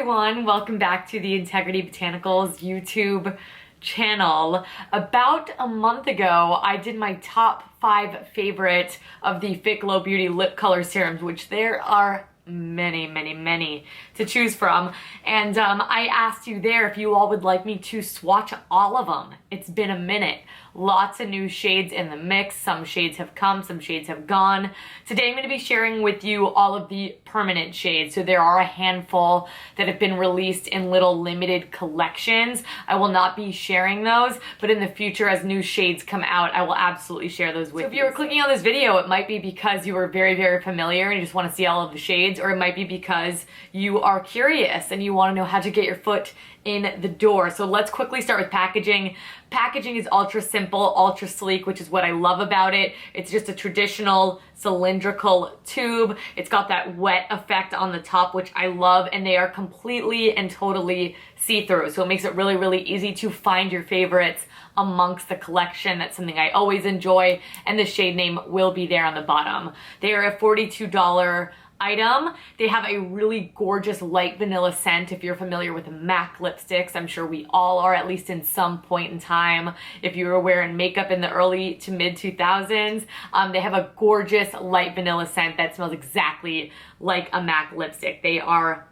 everyone, welcome back to the Integrity Botanicals YouTube channel. About a month ago, I did my top 5 favorite of the Fitglow Beauty lip color serums, which there are many to choose from, and I asked you there if you all would like me to swatch all of them. It's been a minute. Lots of new shades in the mix. Some shades have come, some shades have gone. Today I'm going to be sharing with you all of the permanent shades. So there are a handful that have been released in little limited collections. I will not be sharing those, but in the future as new shades come out, I will absolutely share those with you. So if you were clicking on this video, it might be because you were very familiar and you just want to see all of the shades, or it might be because you are curious and you want to know how to get your foot in the door. So let's quickly start with packaging. Packaging is ultra simple, ultra sleek, which is what I love about it. It's just a traditional cylindrical tube. It's got that wet effect on the top, which I love, and they are completely and totally see-through. So it makes it really easy to find your favorites amongst the collection. That's something I always enjoy, and the shade name will be there on the bottom. They are a $42 item. They have a really gorgeous light vanilla scent. If you're familiar with MAC lipsticks, I'm sure we all are, at least in some point in time. If you were wearing makeup in the early to mid 2000s, they have a gorgeous light vanilla scent that smells exactly like a MAC lipstick. They are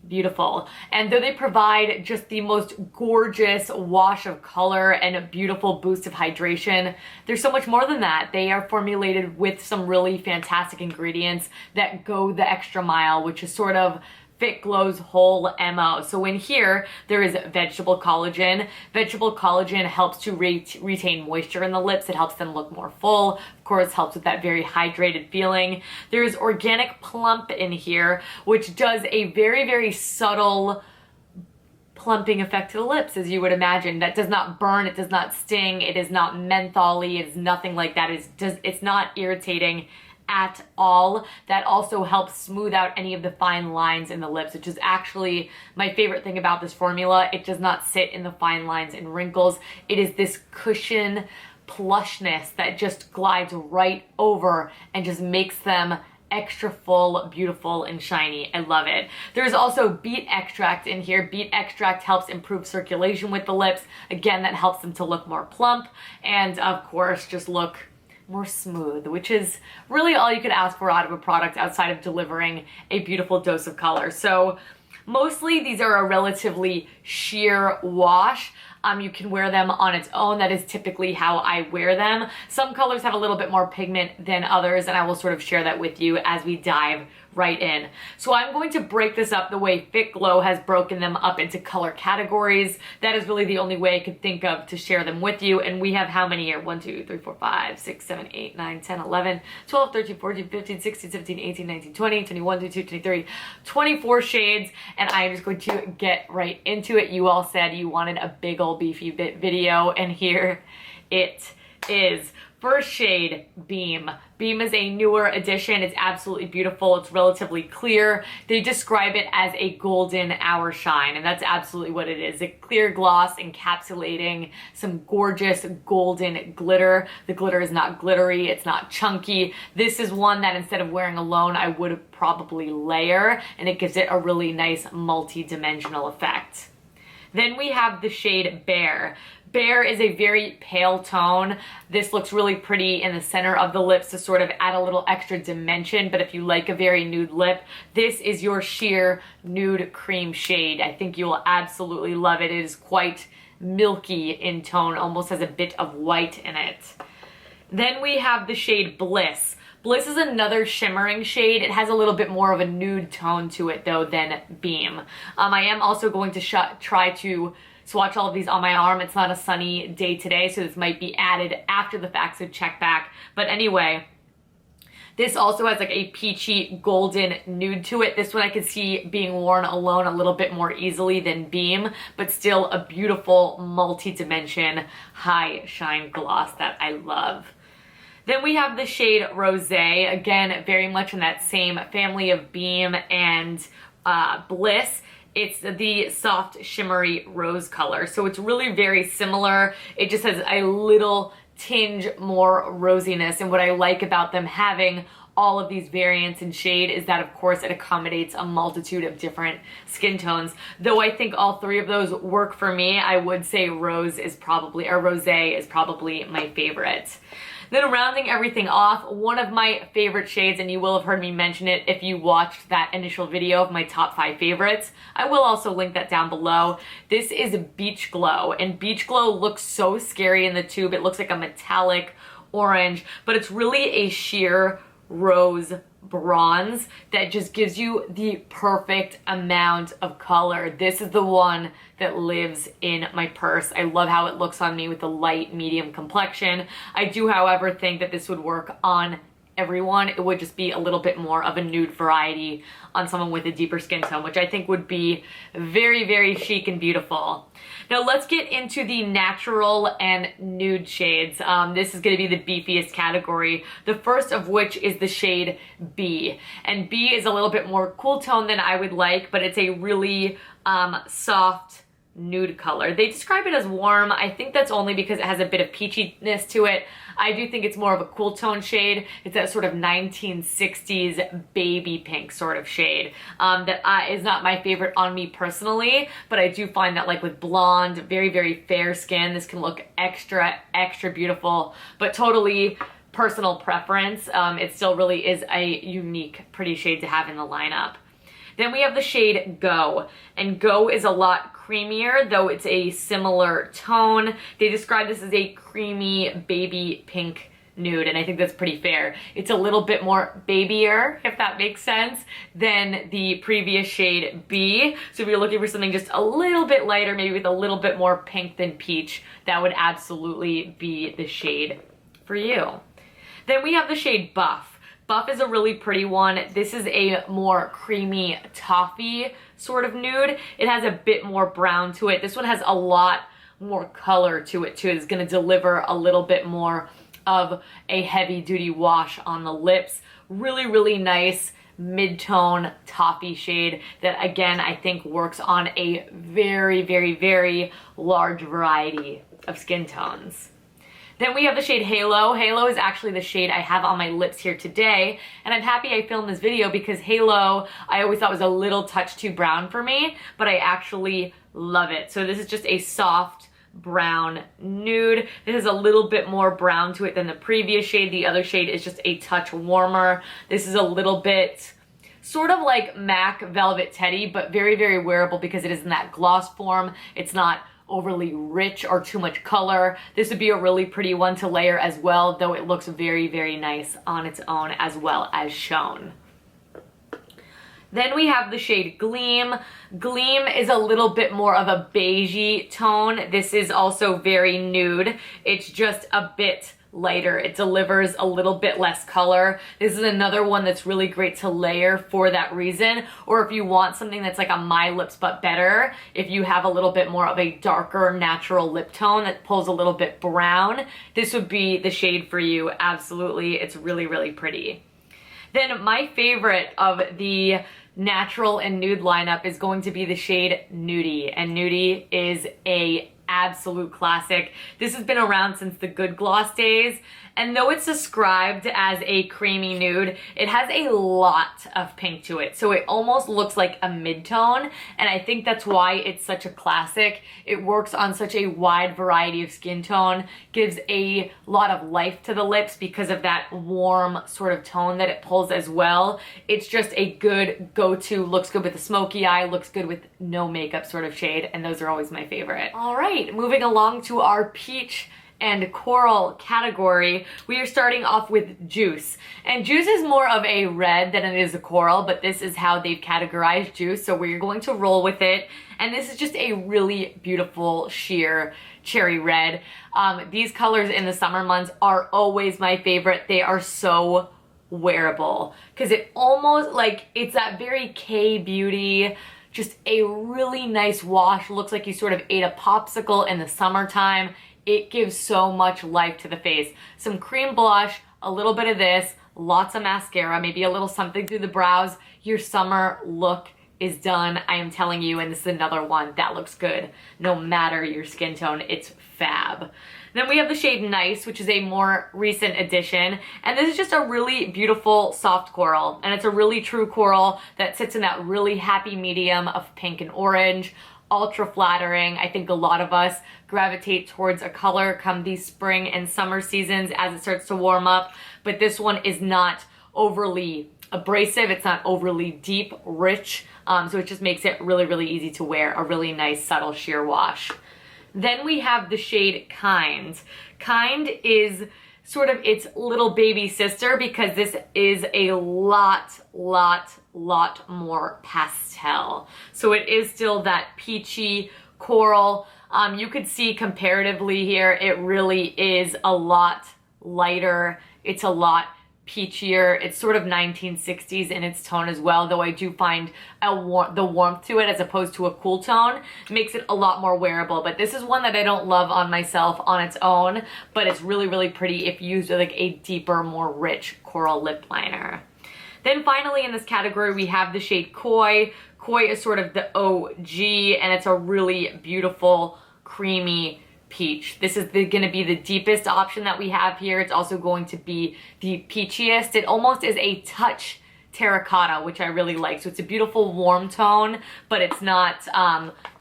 beautiful, and though they provide just the most gorgeous wash of color and a beautiful boost of hydration, there's so much more than that. They are formulated with some really fantastic ingredients that go the extra mile, which is sort of Fitglow's whole MO. So in here, there is vegetable collagen. Vegetable collagen helps to retain moisture in the lips. It helps them look more full. Of course, helps with that very hydrated feeling. There is organic plump in here, which does a very subtle plumping effect to the lips, as you would imagine. That does not burn, it does not sting, it is not mentholy, it is nothing like that. It's not irritating at all. That also helps smooth out any of the fine lines in the lips, which is actually my favorite thing about this formula. It does not sit in the fine lines and wrinkles. It is this cushion plushness that just glides right over and just makes them extra full, beautiful, and shiny. I love it. There's also beet extract in here. Beet extract helps improve circulation with the lips. Again, that helps them to look more plump and, of course, just look more smooth, which is really all you could ask for out of a product outside of delivering a beautiful dose of color. So mostly these are a relatively sheer wash. You can wear them on its own. That is typically how I wear them. Some colors have a little bit more pigment than others, and I will sort of share that with you as we dive right in. So I'm going to break this up the way Fitglow has broken them up into color categories. That is really the only way I could think of to share them with you. And we have how many here? 1, 2, 3, 4, 5, 6, 7, 8, 9, 10, 11, 12, 13, 14, 15, 16, 17, 18, 19, 20, 21, 22, 23, 24 shades. And I am just going to get right into it. You all said you wanted a big old beefy video, and here it is. First shade, Beam. Beam is a newer addition. It's absolutely beautiful. It's relatively clear. They describe it as a golden hour shine, and that's absolutely what it is. A clear gloss encapsulating some gorgeous golden glitter. The glitter is not glittery. It's not chunky. This is one that instead of wearing alone, I would probably layer, and it gives it a really nice multi-dimensional effect. Then we have the shade Bear. Bear is a very pale tone. This looks really pretty in the center of the lips to sort of add a little extra dimension, but if you like a very nude lip, this is your sheer nude cream shade. I think you will absolutely love it. It is quite milky in tone, almost has a bit of white in it. Then we have the shade Bliss. Bliss is another shimmering shade. It has a little bit more of a nude tone to it though than Beam. I am also going to try to swatch all of these on my arm. It's not a sunny day today, so this might be added after the fact, so check back. But anyway, this also has like a peachy golden nude to it. This one I could see being worn alone a little bit more easily than Beam, but still a beautiful multi-dimension high shine gloss that I love. Then we have the shade Rosé, again, very much in that same family of Beam and Bliss. It's the soft shimmery rose color, so it's really very similar. It just has a little tinge more rosiness, and what I like about them having all of these variants in shade is that, of course, it accommodates a multitude of different skin tones. Though I think all three of those work for me, I would say rosé is probably my favorite. Then rounding everything off, one of my favorite shades, and you will have heard me mention it if you watched that initial video of my top 5 favorites. I will also link that down below. This is Beach Glow, and Beach Glow looks so scary in the tube. It looks like a metallic orange, but it's really a sheer rose bronze that just gives you the perfect amount of color. This is the one that lives in my purse. I love how it looks on me with a light medium complexion. I do, however, think that this would work on everyone. It would just be a little bit more of a nude variety on someone with a deeper skin tone, which I think would be very, very chic and beautiful. Now let's get into the natural and nude shades. This is going to be the beefiest category, the first of which is the shade B. And B is a little bit more cool tone than I would like, but it's a really soft nude color. They describe it as warm. I think that's only because it has a bit of peachiness to it. I do think it's more of a cool tone shade. It's that sort of 1960s baby pink sort of shade that is not my favorite on me personally, but I do find that like with blonde, very, very fair skin, this can look extra, extra beautiful, but totally personal preference. It still really is a unique, pretty shade to have in the lineup. Then we have the shade Go, and Go is a lot creamier, though it's a similar tone. They describe this as a creamy baby pink nude, and I think that's pretty fair. It's a little bit more babyier, if that makes sense, than the previous shade B. So if you're looking for something just a little bit lighter, maybe with a little bit more pink than peach, that would absolutely be the shade for you. Then we have the shade Buff. Buff is a really pretty one. This is a more creamy toffee sort of nude. It has a bit more brown to it. This one has a lot more color to it too. It's gonna deliver a little bit more of a heavy duty wash on the lips. Really, really nice mid-tone toffee shade that again, I think works on a very, very, very large variety of skin tones. Then we have the shade Halo. Halo is actually the shade I have on my lips here today, and I'm happy I filmed this video because Halo I always thought was a little touch too brown for me, but I actually love it. So this is just a soft brown nude. This is a little bit more brown to it than the previous shade. The other shade is just a touch warmer. This is a little bit sort of like MAC Velvet Teddy, but very, very wearable because it is in that gloss form. It's not overly rich or too much color. This would be a really pretty one to layer as well, though it looks very, very nice on its own as well as shown. Then we have the shade Gleam. Gleam is a little bit more of a beigey tone. This is also very nude. It's just a bit lighter. It delivers a little bit less color. This is another one that's really great to layer for that reason, or if you want something that's like a My Lips but better, if you have a little bit more of a darker natural lip tone that pulls a little bit brown, this would be the shade for you. Absolutely. It's really, really pretty. Then my favorite of the natural and nude lineup is going to be the shade Nudie, and Nudie is a absolute classic. This has been around since the Good Gloss days, and though it's described as a creamy nude, it has a lot of pink to it, so it almost looks like a mid-tone, and I think that's why it's such a classic. It works on such a wide variety of skin tone, gives a lot of life to the lips because of that warm sort of tone that it pulls as well. It's just a good go-to, looks good with a smoky eye, looks good with no makeup sort of shade, and those are always my favorite. All right, moving along to our peach and coral category, we are starting off with Juice. And Juice is more of a red than it is a coral, but this is how they've categorized Juice, so we're going to roll with it. And this is just a really beautiful sheer cherry red. These colors in the summer months are always my favorite. They are so wearable because it almost like it's that very K-beauty, just a really nice wash. Looks like you sort of ate a popsicle in the summertime. It gives so much life to the face. Some cream blush, a little bit of this, lots of mascara, maybe a little something through the brows. Your summer look is done. I am telling you, and this is another one that looks good no matter your skin tone. It's fab. Then we have the shade Nice, which is a more recent addition, and this is just a really beautiful soft coral, and it's a really true coral that sits in that really happy medium of pink and orange. Ultra flattering. I think a lot of us gravitate towards a color come these spring and summer seasons as it starts to warm up, but this one is not overly abrasive, it's not overly deep, rich, so it just makes it really, really easy to wear, a really nice subtle sheer wash. Then we have the shade Kind. Kind is sort of its little baby sister because this is a lot more pastel. So it is still that peachy coral. You could see comparatively here, it really is a lot lighter. It's a lot peachier. It's sort of 1960s in its tone as well, though I do find the warmth to it as opposed to a cool tone makes it a lot more wearable. But this is one that I don't love on myself on its own, but it's really, really pretty if used with like a deeper, more rich coral lip liner. Then finally in this category, we have the shade Koi. Koi is sort of the OG, and it's a really beautiful, creamy peach. This is going to be the deepest option that we have here. It's also going to be the peachiest. It almost is a touch terracotta, which I really like. So it's a beautiful warm tone, but it's not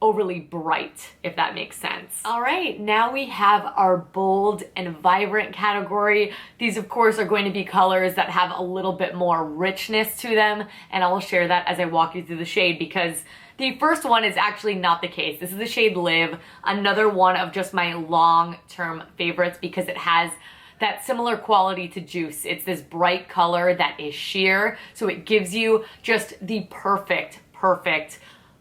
overly bright, if that makes sense. All right, now we have our bold and vibrant category. These, of course, are going to be colors that have a little bit more richness to them, and I will share that as I walk you through the shade, because the first one is actually not the case. This is the shade Live, another one of just my long-term favorites because it has that similar quality to Juice. It's this bright color that is sheer, so it gives you just the perfect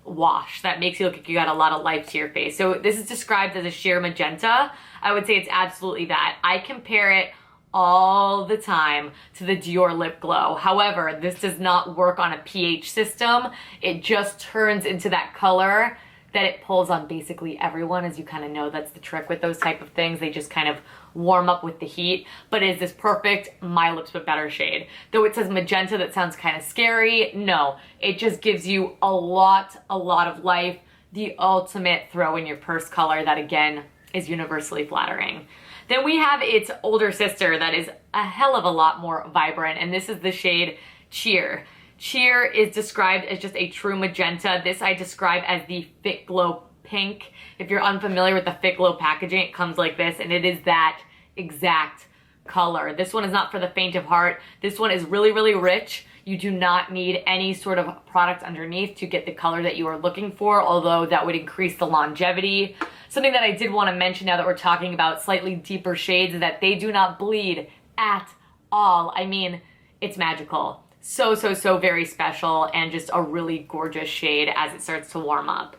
wash that makes you look like you got a lot of life to your face. So this is described as a sheer magenta. I would say it's absolutely that. I compare it all the time to the Dior Lip Glow. However, this does not work on a pH system. It just turns into that color that it pulls on basically everyone. As you kind of know, that's the trick with those type of things. They just kind of warm up with the heat, but it is this perfect My Lips But Better shade. Though it says magenta, that sounds kind of scary. No, it just gives you a lot of life. The ultimate throw in your purse color that, again, is universally flattering. Then we have its older sister that is a hell of a lot more vibrant, and this is the shade Cheer. Cheer is described as just a true magenta. This I describe as the Fitglow pink. If you're unfamiliar with the Fitglow packaging, it comes like this, and it is that exact color. This one is not for the faint of heart. This one is really, really rich. You do not need any sort of product underneath to get the color that you are looking for, although that would increase the longevity. Something that I did want to mention now that we're talking about slightly deeper shades is that they do not bleed at all. I mean, it's magical. So very special, and just a really gorgeous shade as it starts to warm up.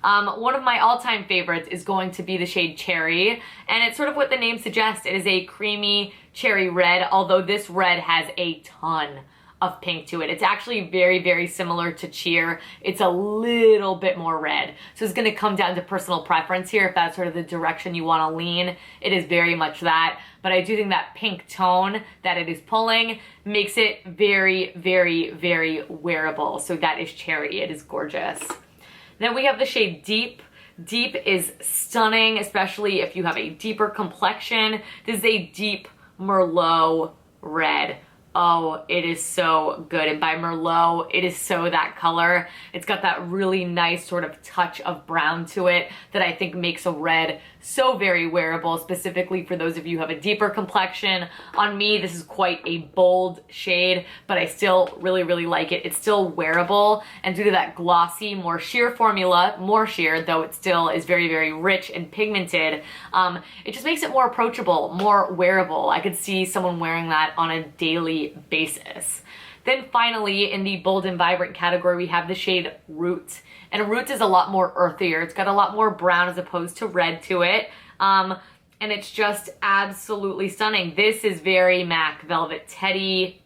One of my all-time favorites is going to be the shade Cherry, and it's sort of what the name suggests. It is a creamy cherry red, although this red has a ton of pink to it. It's actually very similar to Cheer. It's a little bit more red. So it's going to come down to personal preference here if that's sort of the direction you want to lean. It is very much that, but I do think that pink tone that it is pulling makes it very wearable. So that is Cherry. It is gorgeous. Then we have the shade Deep. Deep is stunning, especially if you have a deeper complexion. This is a deep Merlot red. Oh, it is so good. And by Merlot, it is so that color. It's got that really nice sort of touch of brown to it that I think makes a red so very wearable, specifically for those of you who have a deeper complexion. On me, this is quite a bold shade, but I still really like it. It's still wearable, and due to that glossy, more sheer formula, more sheer, though it still is very rich and pigmented, it just makes it more approachable, more wearable. I could see someone wearing that on a daily basis. Then finally, in the bold and vibrant category, we have the shade Root. And Root is a lot more earthier. It's got a lot more brown as opposed to red to it. And it's just absolutely stunning. This is very MAC Velvet Teddy.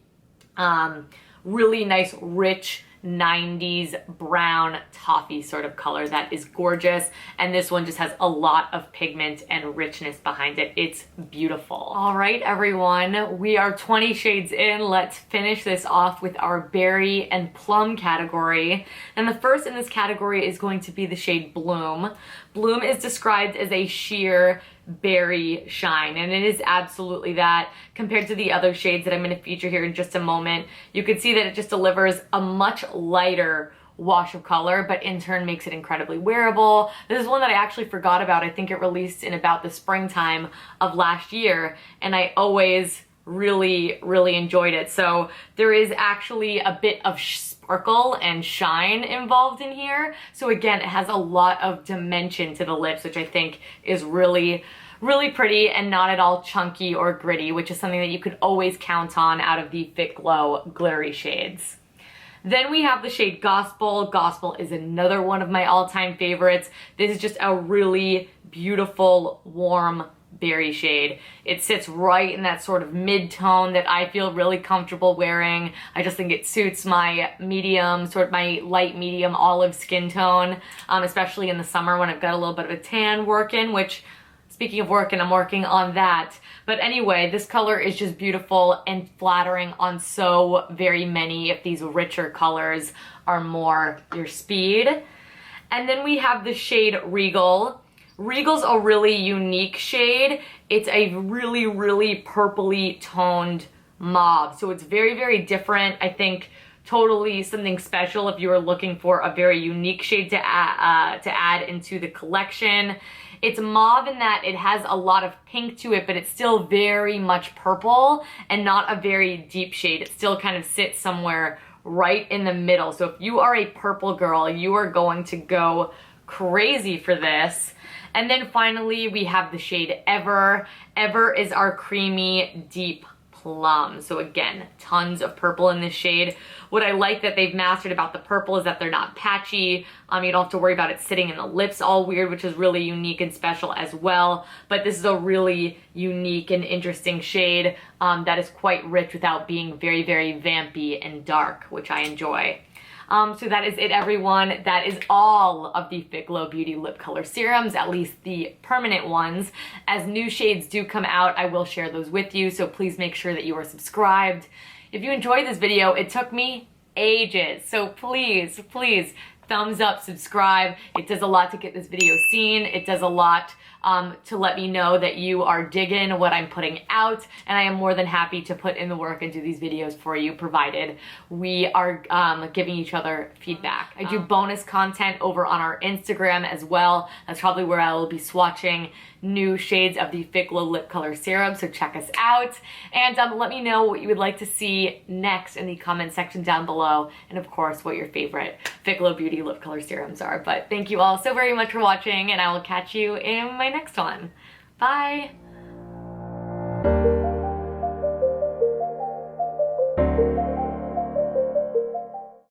Really nice, rich, 90s brown toffee sort of color that is gorgeous. And this one just has a lot of pigment and richness behind it. It's beautiful. All right, everyone, we are 20 shades in. Let's finish this off with our berry and plum category. And the first in this category is going to be the shade Bloom. Bloom is described as a sheer berry shine, and it is absolutely that. Compared to the other shades that I'm going to feature here in just a moment, you can see that it just delivers a much lighter wash of color, but in turn makes it incredibly wearable. This is one that I actually forgot about. I think it released in about the springtime of last year, and I always really enjoyed it. So there is actually a bit of sparkle and shine involved in here. So again, it has a lot of dimension to the lips, which I think is really pretty and not at all chunky or gritty, which is something that you could always count on out of the Fitglow glittery shades. Then we have the shade Gospel. Gospel is another one of my all-time favorites. This is just a really beautiful, warm berry shade. It sits right in that sort of mid-tone that I feel really comfortable wearing. I just think it suits my medium, sort of my light medium olive skin tone, especially in the summer when I've got a little bit of a tan working, which, speaking of working, I'm working on that. But anyway, this color is just beautiful and flattering on so very many if these richer colors are more your speed. And then we have the shade Regal. Regal's a really unique shade. It's a really purpley toned mauve. So it's very different. I think totally something special if you are looking for a very unique shade to add into the collection. It's mauve in that it has a lot of pink to it, but it's still very much purple and not a very deep shade. It still kind of sits somewhere right in the middle. So if you are a purple girl, you are going to go crazy for this. And then finally, we have the shade Ever. Ever is our creamy, deep plum. So again, tons of purple in this shade. What I like that they've mastered about the purple is that they're not patchy. You don't have to worry about it sitting in the lips all weird, which is really unique and special as well. But this is a really unique and interesting shade that is quite rich without being very vampy and dark, which I enjoy. So that is it, everyone. That is all of the Fitglow Beauty Lip Color Serums, at least the permanent ones. As new shades do come out, I will share those with you, so please make sure that you are subscribed. If you enjoyed this video, it took me ages, so please thumbs up, subscribe. It does a lot to get this video seen. It does a lot to let me know that you are digging what I'm putting out, and I am more than happy to put in the work and do these videos for you, provided we are giving each other feedback. I do bonus content over on our Instagram as well. That's probably where I will be swatching new shades of the Fitglow Lip Color Serum, so check us out. And let me know what you would like to see next in the comment section down below, and of course, what your favorite Fitglow Beauty Lip Color Serums are. But thank you all so very much for watching, and I will catch you in my next one. Bye!